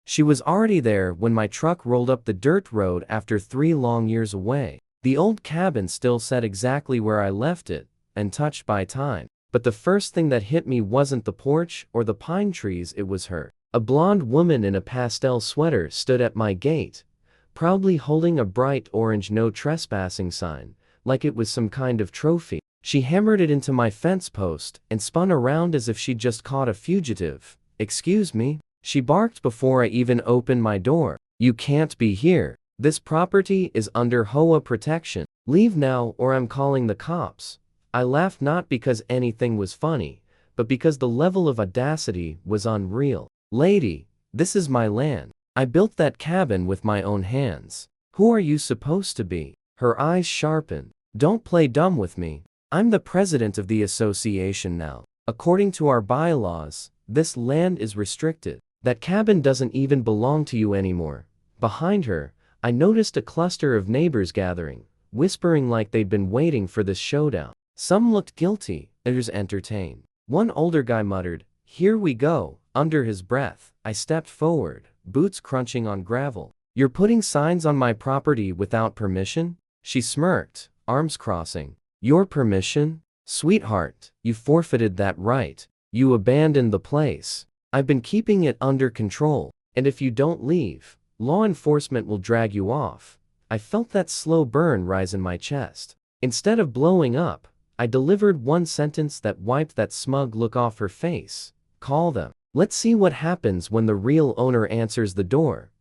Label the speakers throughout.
Speaker 1: She was already there when my truck rolled up the dirt road after 3 long years away. The old cabin still sat exactly where I left it, untouched by time. But the first thing that hit me wasn't the porch or the pine trees, it was her. A blonde woman in a pastel sweater stood at my gate, proudly holding a bright orange "No Trespassing" sign, like it was some kind of trophy. She hammered it into my fence post and spun around as if she'd just caught a fugitive. "Excuse me," she barked before I even opened my door. "You can't be here. This property is under HOA protection. Leave now or I'm calling the cops." I laughed not because anything was funny, but because the level of audacity was unreal. "Lady, this is my land. I built that cabin with my own hands. Who are you supposed to be?" Her eyes sharpened. "Don't play dumb with me. I'm the president of the association now. According to our bylaws, this land is restricted. That cabin doesn't even belong to you anymore." Behind her, I noticed a cluster of neighbors gathering, whispering like they'd been waiting for this showdown. Some looked guilty, others entertained. One older guy muttered, "Here we go," under his breath. I stepped forward, boots crunching on gravel. "You're putting signs on my property without permission?" She smirked, arms crossing. "Your permission? Sweetheart, you forfeited that right. You abandoned the place. I've been keeping it under control, and if you don't leave, law enforcement will drag you off." I felt that slow burn rise in my chest. Instead of blowing up, I delivered one sentence that wiped that smug look off her face. "Call them. Let's see what happens when the real owner answers the door."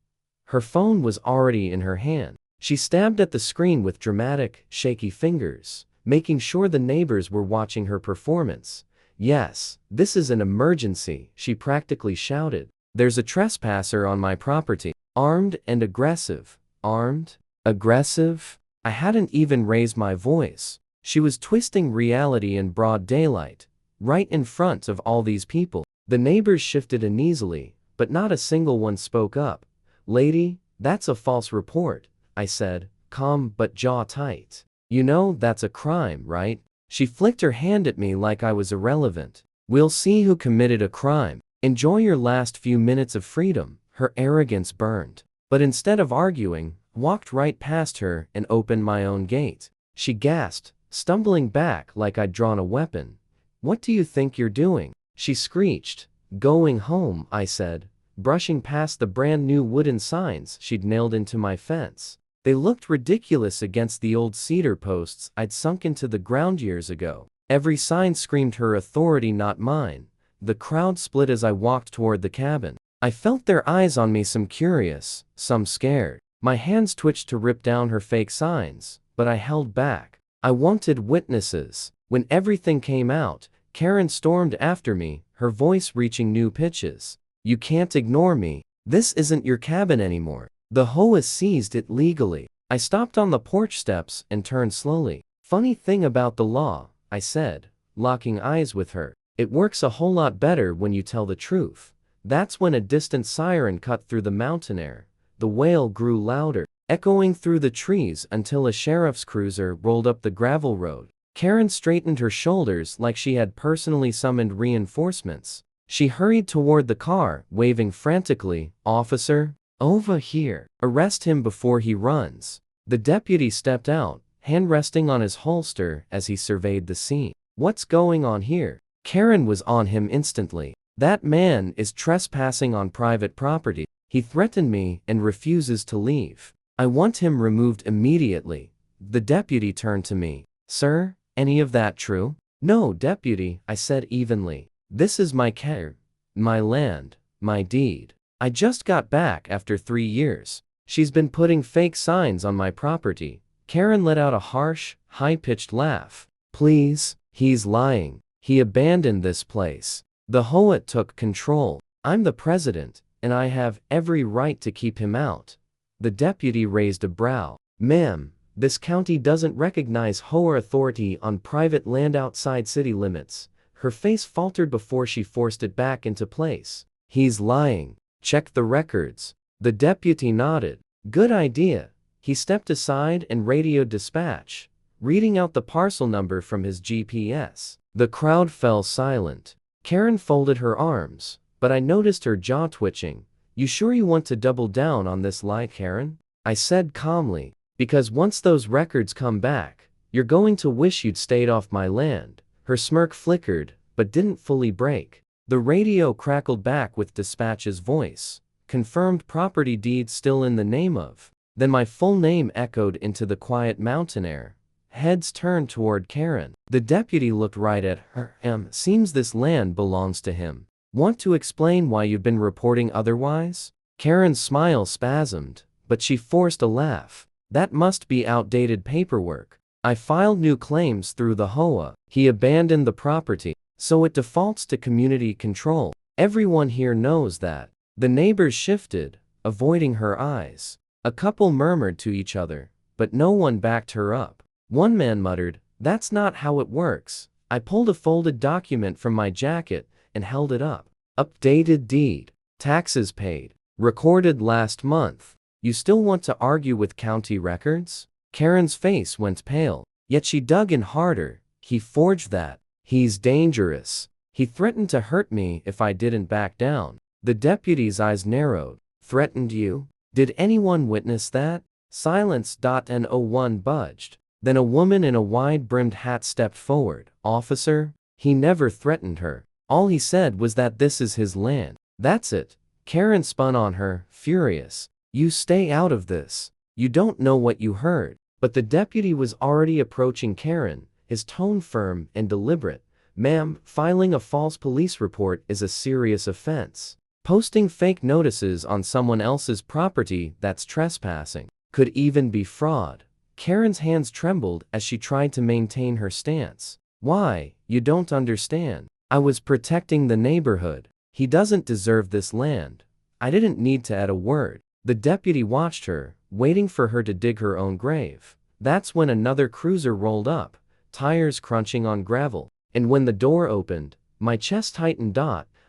Speaker 1: Her phone was already in her hand. She stabbed at the screen with dramatic, shaky fingers, making sure the neighbors were watching her performance. "Yes, this is an emergency," she practically shouted. "There's a trespasser on my property. Armed and aggressive." Armed? Aggressive? I hadn't even raised my voice. She was twisting reality in broad daylight, right in front of all these people. The neighbors shifted uneasily, but not a single one spoke up. "Lady, that's a false report," I said, calm but jaw tight. "You know that's a crime, right?" She flicked her hand at me like I was irrelevant. "We'll see who committed a crime. Enjoy your last few minutes of freedom." Her arrogance burned. But instead of arguing, I walked right past her and opened my own gate. She gasped, stumbling back like I'd drawn a weapon. "What do you think you're doing?" She screeched. "Going home," I said, brushing past the brand new wooden signs she'd nailed into my fence. They looked ridiculous against the old cedar posts I'd sunk into the ground years ago. Every sign screamed her authority, not mine. The crowd split as I walked toward the cabin. I felt their eyes on me, some curious, some scared. My hands twitched to rip down her fake signs, but I held back. I wanted witnesses. When everything came out, Karen stormed after me, her voice reaching new pitches. "You can't ignore me. This isn't your cabin anymore. The HOA seized it legally." I stopped on the porch steps and turned slowly. "Funny thing about the law," I said, locking eyes with her. "It works a whole lot better when you tell the truth." That's when a distant siren cut through the mountain air. The wail grew louder, echoing through the trees until a sheriff's cruiser rolled up the gravel road. Karen straightened her shoulders like she had personally summoned reinforcements. She hurried toward the car, waving frantically. "Officer, over here. Arrest him before he runs." The deputy stepped out, hand resting on his holster as he surveyed the scene. "What's going on here?" Karen was on him instantly. "That man is trespassing on private property. He threatened me and refuses to leave. I want him removed immediately." The deputy turned to me. "Sir, any of that true?" "No, deputy," I said evenly. "This is my car, my land, my deed. I just got back after 3 years. She's been putting fake signs on my property." Karen let out a harsh, high-pitched laugh. "Please, he's lying. He abandoned this place. The HOA took control. I'm the president, and I have every right to keep him out." The deputy raised a brow. "Ma'am, this county doesn't recognize HOA authority on private land outside city limits." Her face faltered before she forced it back into place. "He's lying. Check the records." The deputy nodded. "Good idea." He stepped aside and radioed dispatch, reading out the parcel number from his GPS. The crowd fell silent. Karen folded her arms, but I noticed her jaw twitching. You sure you want to double down on this lie, Karen? I said calmly, because once those records come back, you're going to wish you'd stayed off my land. Her smirk flickered, but didn't fully break. The radio crackled back with dispatch's voice. Confirmed property deeds still in the name of. Then my full name echoed into the quiet mountain air. Heads turned toward Karen. The deputy looked right at her. Seems this land belongs to him. Want to explain why you've been reporting otherwise? Karen's smile spasmed, but she forced a laugh. That must be outdated paperwork. I filed new claims through the HOA. He abandoned the property, so it defaults to community control. Everyone here knows that. The neighbors shifted, avoiding her eyes. A couple murmured to each other, but no one backed her up. One man muttered, "That's not how it works." I pulled a folded document from my jacket and held it up. Updated deed. Taxes paid. Recorded last month. You still want to argue with county records? Karen's face went pale, yet she dug in harder. He forged that. He's dangerous. He threatened to hurt me if I didn't back down. The deputy's eyes narrowed. Threatened you? Did anyone witness that? Silence. No one budged. Then a woman in a wide-brimmed hat stepped forward. Officer? He never threatened her. All he said was that this is his land. That's it. Karen spun on her, furious. You stay out of this. You don't know what you heard. But the deputy was already approaching Karen, his tone firm and deliberate. Ma'am, filing a false police report is a serious offense. Posting fake notices on someone else's property, that's trespassing. Could even be fraud. Karen's hands trembled as she tried to maintain her stance. Why? You don't understand. I was protecting the neighborhood. He doesn't deserve this land. I didn't need to add a word. The deputy watched her, waiting for her to dig her own grave. That's when another cruiser rolled up, tires crunching on gravel. And when the door opened, my chest tightened.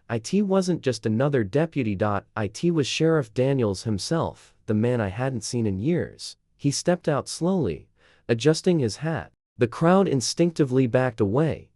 Speaker 1: It wasn't just another deputy. It was Sheriff Daniels himself, the man I hadn't seen in years. He stepped out slowly, adjusting his hat. The crowd instinctively backed away.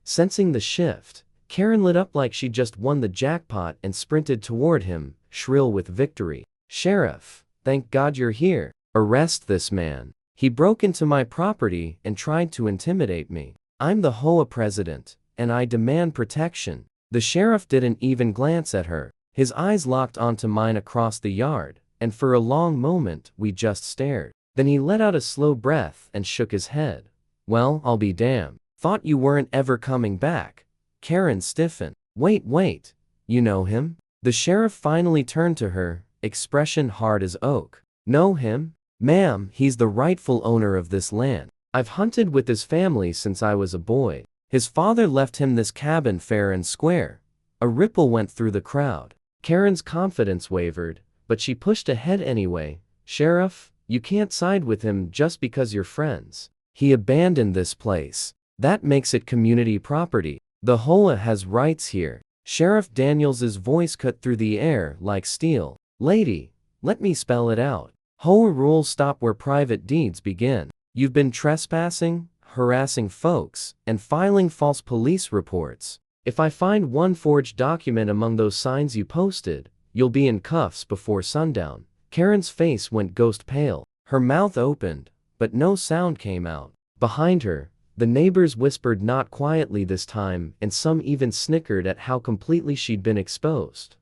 Speaker 1: Sensing the shift, Karen lit up like she just won the jackpot and sprinted toward him, shrill with victory. Sheriff, thank God you're here. Arrest this man. He broke into my property and tried to intimidate me. I'm the HOA president, and I demand protection. The sheriff didn't even glance at her. His eyes locked onto mine across the yard, and for a long moment we just stared. Then he let out a slow breath and shook his head. Well, I'll be damned. Thought you weren't ever coming back. Karen stiffened. Wait. You know him? The sheriff finally turned to her, expression hard as oak. Know him? Ma'am, he's the rightful owner of this land. I've hunted with his family since I was a boy. His father left him this cabin fair and square. A ripple went through the crowd. Karen's confidence wavered, but she pushed ahead anyway. Sheriff, you can't side with him just because you're friends. He abandoned this place. That makes it community property. The HOA has rights here. Sheriff Daniels's voice cut through the air like steel. Lady, let me spell it out. HOA rules stop where private deeds begin. You've been trespassing, harassing folks, and filing false police reports. If I find one forged document among those signs you posted, you'll be in cuffs before sundown. Karen's face went ghost pale. Her mouth opened, but no sound came out. Behind her, the neighbors whispered, not quietly this time, and some even snickered at how completely she'd been exposed.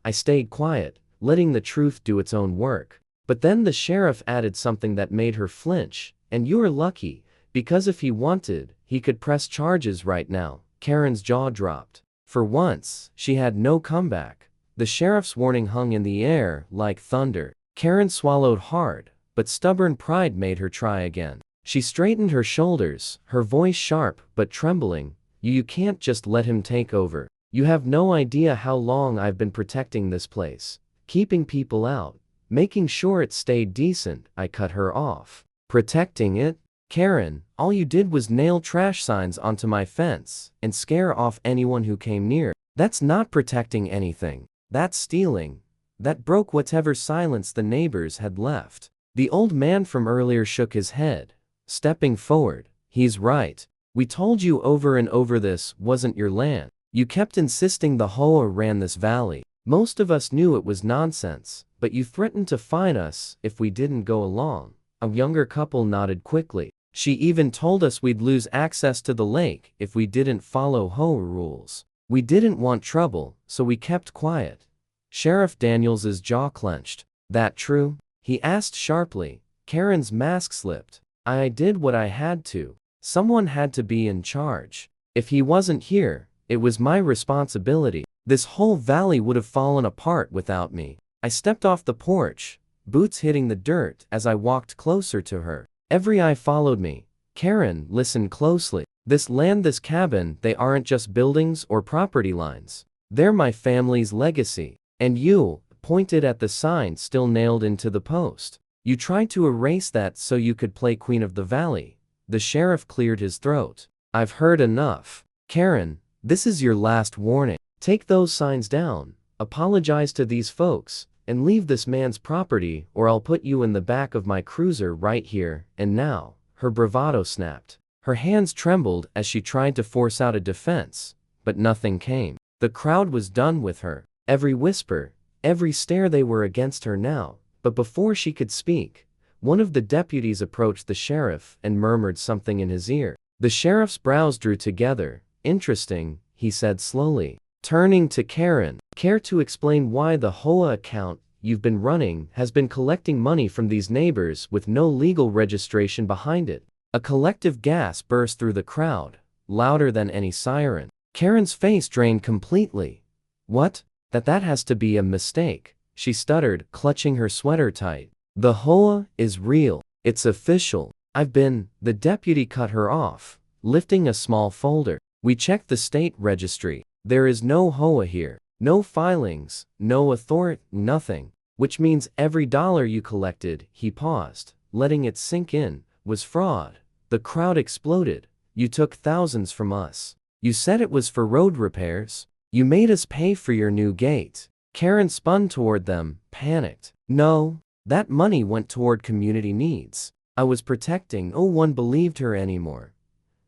Speaker 1: I stayed quiet, letting the truth do its own work. But then the sheriff added something that made her flinch. And you're lucky, because if he wanted, he could press charges right now. Karen's jaw dropped. For once, she had no comeback. The sheriff's warning hung in the air like thunder. Karen swallowed hard, but stubborn pride made her try again. She straightened her shoulders, her voice sharp but trembling. You can't just let him take over. You have no idea how long I've been protecting this place, keeping people out, making sure it stayed decent. I cut her off. Protecting it? Karen, all you did was nail trash signs onto my fence and scare off anyone who came near. That's not protecting anything. That's stealing. That broke whatever silence the neighbors had left. The old man from earlier shook his head, stepping forward. He's right. We told you over and over this wasn't your land. You kept insisting the HOA ran this valley. Most of us knew it was nonsense, but you threatened to fine us if we didn't go along." A younger couple nodded quickly. "She even told us we'd lose access to the lake if we didn't follow HOA rules. We didn't want trouble, so we kept quiet." Sheriff Daniels's jaw clenched. "That true?" he asked sharply. Karen's mask slipped. "I did what I had to. Someone had to be in charge. If he wasn't here, it was my responsibility. This whole valley would have fallen apart without me." I stepped off the porch, boots hitting the dirt as I walked closer to her. Every eye followed me. "Karen, listen closely. This land, this cabin, they aren't just buildings or property lines. They're my family's legacy. And you," pointed at the sign still nailed into the post. "You tried to erase that so you could play Queen of the Valley." The sheriff cleared his throat. "I've heard enough. Karen, this is your last warning. Take those signs down, apologize to these folks, and leave this man's property or I'll put you in the back of my cruiser right here and now." Her bravado snapped. Her hands trembled as she tried to force out a defense, but nothing came. The crowd was done with her. Every whisper, every stare, they were against her now. But before she could speak, one of the deputies approached the sheriff and murmured something in his ear. The sheriff's brows drew together. "Interesting," he said slowly. Turning to Karen, "Care to explain why the HOA account you've been running has been collecting money from these neighbors with no legal registration behind it?" A collective gasp burst through the crowd, louder than any siren. Karen's face drained completely. "What? That has to be a mistake," she stuttered, clutching her sweater tight. "The HOA is real. It's official. The deputy cut her off, lifting a small folder. "We checked the state registry. There is no HOA here. No filings, no authority, nothing. Which means every dollar you collected," he paused, letting it sink in, "was fraud." The crowd exploded. "You took thousands from us. You said it was for road repairs. You made us pay for your new gate." Karen spun toward them, panicked. "No, that money went toward community needs. I was protecting." No one believed her anymore.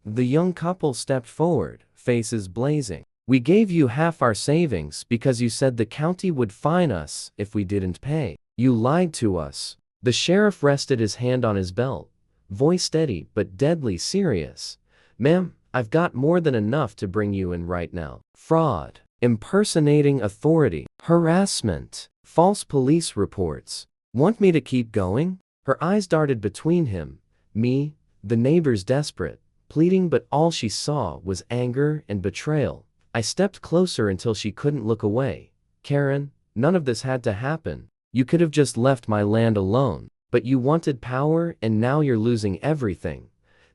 Speaker 1: The young couple stepped forward, faces blazing. "We gave you half our savings because you said the county would fine us if we didn't pay. You lied to us." The sheriff rested his hand on his belt, voice steady but deadly serious. "Ma'am, I've got more than enough to bring you in right now. Fraud, impersonating authority, harassment, false police reports. Want me to keep going?" Her eyes darted between him, me, the neighbors, desperate, pleading, but all she saw was anger and betrayal. I stepped closer until she couldn't look away. "Karen, none of this had to happen. You could have just left my land alone. But you wanted power and now you're losing everything."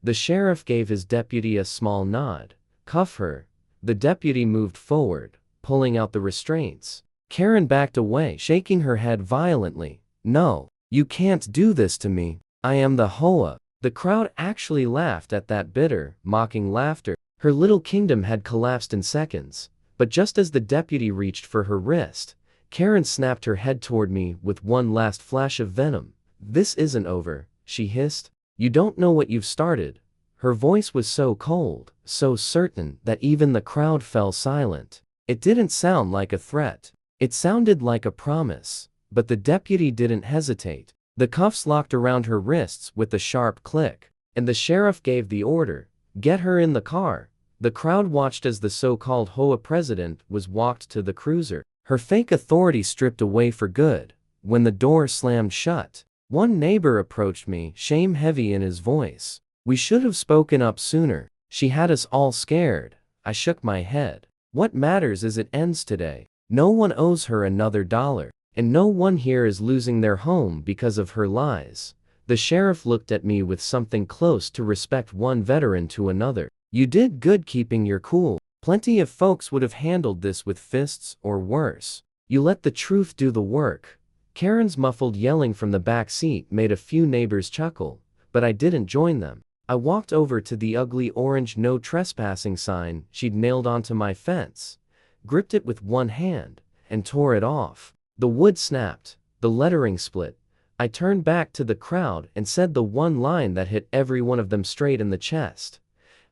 Speaker 1: The sheriff gave his deputy a small nod. "Cuff her." The deputy moved forward, pulling out the restraints. Karen backed away, shaking her head violently. "No, you can't do this to me. I am the HOA." The crowd actually laughed at that bitter, mocking laughter. Her little kingdom had collapsed in seconds. But just as the deputy reached for her wrist, Karen snapped her head toward me with one last flash of venom. "This isn't over," she hissed. "You don't know what you've started." Her voice was so cold, so certain, that even the crowd fell silent. It didn't sound like a threat. It sounded like a promise. But the deputy didn't hesitate. The cuffs locked around her wrists with a sharp click. And the sheriff gave the order, "Get her in the car." The crowd watched as the so-called HOA president was walked to the cruiser, her fake authority stripped away for good. When the door slammed shut, one neighbor approached me, shame heavy in his voice. "We should have spoken up sooner. She had us all scared." I shook my head. "What matters is it ends today. No one owes her another dollar. And no one here is losing their home because of her lies." The sheriff looked at me with something close to respect, one veteran to another. "You did good keeping your cool. Plenty of folks would have handled this with fists or worse. You let the truth do the work." Karen's muffled yelling from the back seat made a few neighbors chuckle, but I didn't join them. I walked over to the ugly orange "No Trespassing" sign she'd nailed onto my fence, gripped it with one hand, and tore it off. The wood snapped, the lettering split. I turned back to the crowd and said the one line that hit every one of them straight in the chest.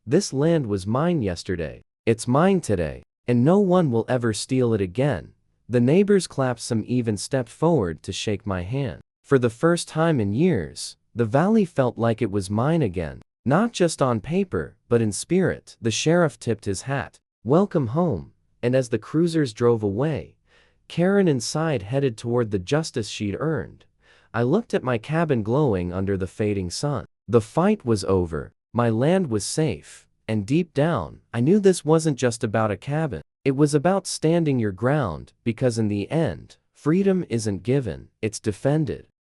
Speaker 1: "This land was mine yesterday. It's mine today. And no one will ever steal it again." The neighbors clapped, some even stepped forward to shake my hand. For the first time in years, the valley felt like it was mine again. Not just on paper, but in spirit. The sheriff tipped his hat. "Welcome home," and as the cruisers drove away, Karen inside headed toward the justice she'd earned. I looked at my cabin glowing under the fading sun. The fight was over, my land was safe, and deep down, I knew this wasn't just about a cabin. It was about standing your ground, because in the end, freedom isn't given, it's defended.